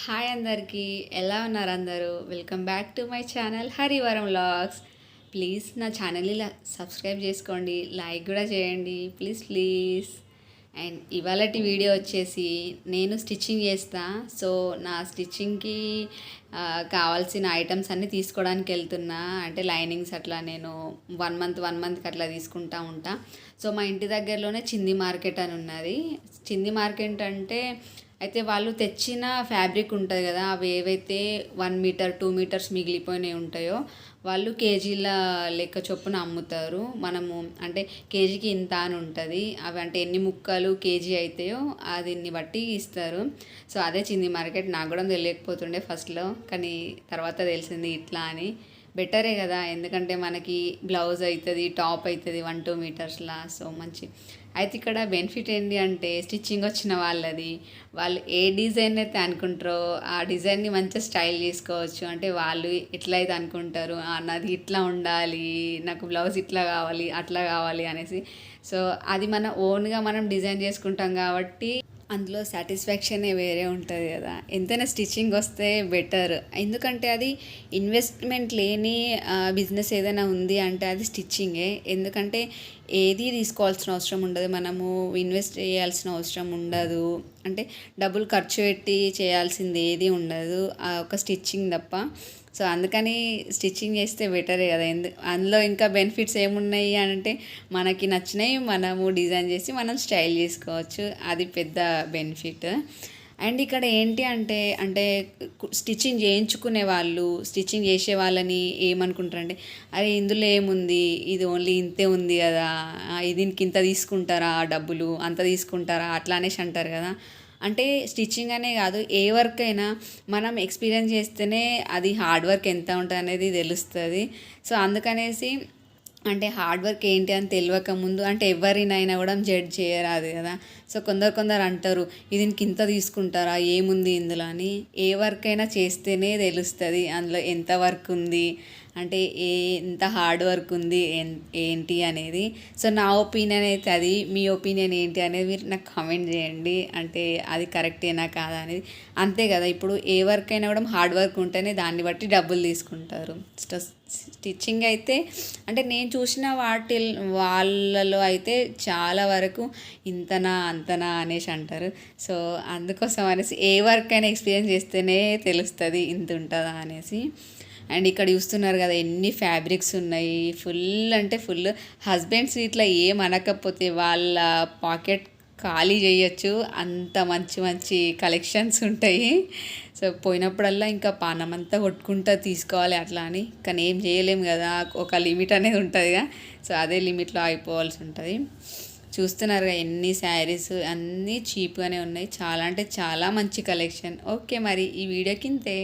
Hi అందరికీ, ఎలా ఉన్నారు అందరూ? Welcome back to my channel Harivaram vlogs. Please నా ఛానల్ని సబ్స్క్రైబ్ చేసుకోండి, లైక్ కూడా చేయండి ప్లీజ్ ప్లీజ్. అండ్ ఇవాళటి వీడియో వచ్చేసి నేను స్టిచ్చింగ్ చేస్తా. సో నా స్టిచ్చింగ్కి కావాల్సిన ఐటమ్స్ అన్నీ తీసుకోవడానికి వెళ్తున్నా. అంటే లైనింగ్స్ అట్లా నేను 1 మంత్కి అట్లా తీసుకుంటా ఉంటా. సో మా ఇంటి దగ్గరలోనే చింది మార్కెట్ అని ఉన్నది. చింది మార్కెట్ అంటే అయితే వాళ్ళు తెచ్చిన ఫ్యాబ్రిక్ ఉంటుంది కదా, అవి ఏవైతే 1 మీటర్ 2 మీటర్స్ మిగిలిపోయినవి ఉంటాయో వాళ్ళు కేజీల లెక్క చొప్పున అమ్ముతారు. మనము అంటే కేజీకి ఇంత అని ఉంటుంది. అవి అంటే ఎన్ని ముక్కలు కేజీ అవుతాయో దీన్ని బట్టి ఇస్తారు. సో అదే చింది మార్కెట్. నాకు కూడా తెలియకపోతుండే ఫస్ట్లో, కానీ తర్వాత తెలిసింది ఇట్లా అని. బెటరే కదా, ఎందుకంటే మనకి బ్లౌజ్ అవుతుంది, టాప్ అవుతుంది 1-2 మీటర్స్లా. సో మంచి. అయితే ఇక్కడ బెనిఫిట్ ఏంటి అంటే స్టిచ్చింగ్ వచ్చిన వాళ్ళు ఏ డిజైన్ అయితే అనుకుంటారో ఆ డిజైన్ని మంచిగా స్టైల్ చేసుకోవచ్చు. అంటే వాళ్ళు ఎట్లయితే అనుకుంటారు, నాది ఇట్లా ఉండాలి, నాకు బ్లౌజ్ ఇట్లా కావాలి అట్లా కావాలి అనేసి. సో అది మన ఓన్గా మనం డిజైన్ చేసుకుంటాం కాబట్టి అందులో సాటిస్ఫాక్షనే వేరే ఉంటుంది కదా. ఎంతైనా స్టిచ్చింగ్ వస్తే బెటర్, ఎందుకంటే అది ఇన్వెస్ట్మెంట్ లేని బిజినెస్ ఏదైనా ఉంది అంటే అది స్టిచ్చింగే. ఎందుకంటే ఏది తీసుకోవాల్సిన అవసరం ఉండదు, మనము ఇన్వెస్ట్ చేయాల్సిన అవసరం ఉండదు. అంటే డబ్బులు ఖర్చు పెట్టి చేయాల్సింది ఏది ఉండదు ఒక స్టిచ్చింగ్ తప్ప. సో అందుకని స్టిచ్చింగ్ చేస్తే బెటరే కదా. అందులో ఇంకా బెనిఫిట్స్ ఏమున్నాయి అంటే మనకి నచ్చినవి మనము డిజైన్ చేసి మనం స్టైల్ చేసుకోవచ్చు, అది పెద్ద బెనిఫిట్. అండ్ ఇక్కడ ఏంటి అంటే అంటే స్టిచ్చింగ్ చేయించుకునే వాళ్ళు, స్టిచ్చింగ్ చేసే వాళ్ళని ఏమనుకుంటారంటే, అరే ఇందులో ఏముంది, ఇది ఓన్లీ ఇంతే ఉంది కదా, దీనికి ఇంత తీసుకుంటారా, డబ్బులు అంత తీసుకుంటారా అట్లా అనేసి అంటారు కదా. అంటే స్టిచ్చింగ్ అనే కాదు, ఏ వర్క్ అయినా మనం ఎక్స్పీరియన్స్ చేస్తేనే అది హార్డ్ వర్క్ ఎంత ఉంటుంది అనేది తెలుస్తుంది. సో అందుకనేసి అంటే హార్డ్ వర్క్ ఏంటి అని తెలియక ముందు అంటే ఎవరినైనా కూడా జడ్జ్ చేయరాదు కదా. సో కొందరు అంటారు, దీనికి ఇంత తీసుకుంటారా, ఏముంది ఇందులో అని. ఏ వర్క్ అయినా చేస్తేనే తెలుస్తుంది అందులో ఎంత వర్క్ ఉంది, అంటే ఎంత హార్డ్ వర్క్ ఉంది ఏంటి అనేది. సో నా ఒపీనియన్ అయితే అది. మీ ఒపీనియన్ ఏంటి అనేది మీరు నాకు కామెంట్ చేయండి, అంటే అది కరెక్టేనా కాదా అనేది. అంతే కదా, ఇప్పుడు ఏ వర్క్ అయినా కూడా హార్డ్ వర్క్ ఉంటేనే దాన్ని బట్టి డబ్బులు తీసుకుంటారు. స్టిచ్చింగ్ అయితే అంటే నేను చూసిన వాళ్ళలో అయితే చాలా వరకు ఇంతనా అంతనా అనేసి అంటారు. సో అందుకోసం అనేసి ఏ వర్క్ అయినా ఎక్స్పీరియన్స్ చేస్తేనే తెలుస్తుంది ఇంత ఉంటుందా అనేసి. అండ్ ఇక్కడ చూస్తున్నారు కదా ఎన్ని ఫ్యాబ్రిక్స్ ఉన్నాయి, ఫుల్ అంటే ఫుల్. హస్బెండ్స్ ఇట్లా ఏం అనకపోతే వాళ్ళ పాకెట్ ఖాళీ చేయొచ్చు, అంత మంచి మంచి కలెక్షన్స్ ఉంటాయి. సో పోయినప్పుడల్లా ఇంకా పానమంతా కొట్టుకుంటా తీసుకోవాలి అట్లా అని, కానీ ఏం చేయలేము కదా, ఒక లిమిట్ అనేది ఉంటుందిగా. సో అదే లిమిట్లో అయిపోవాల్సి ఉంటుంది. చూస్తున్నారుగా ఎన్ని శారీస్, అన్నీ చీప్గానే ఉన్నాయి, చాలా అంటే చాలా మంచి కలెక్షన్. ఓకే మరి ఈ వీడియోకి ఇంతే.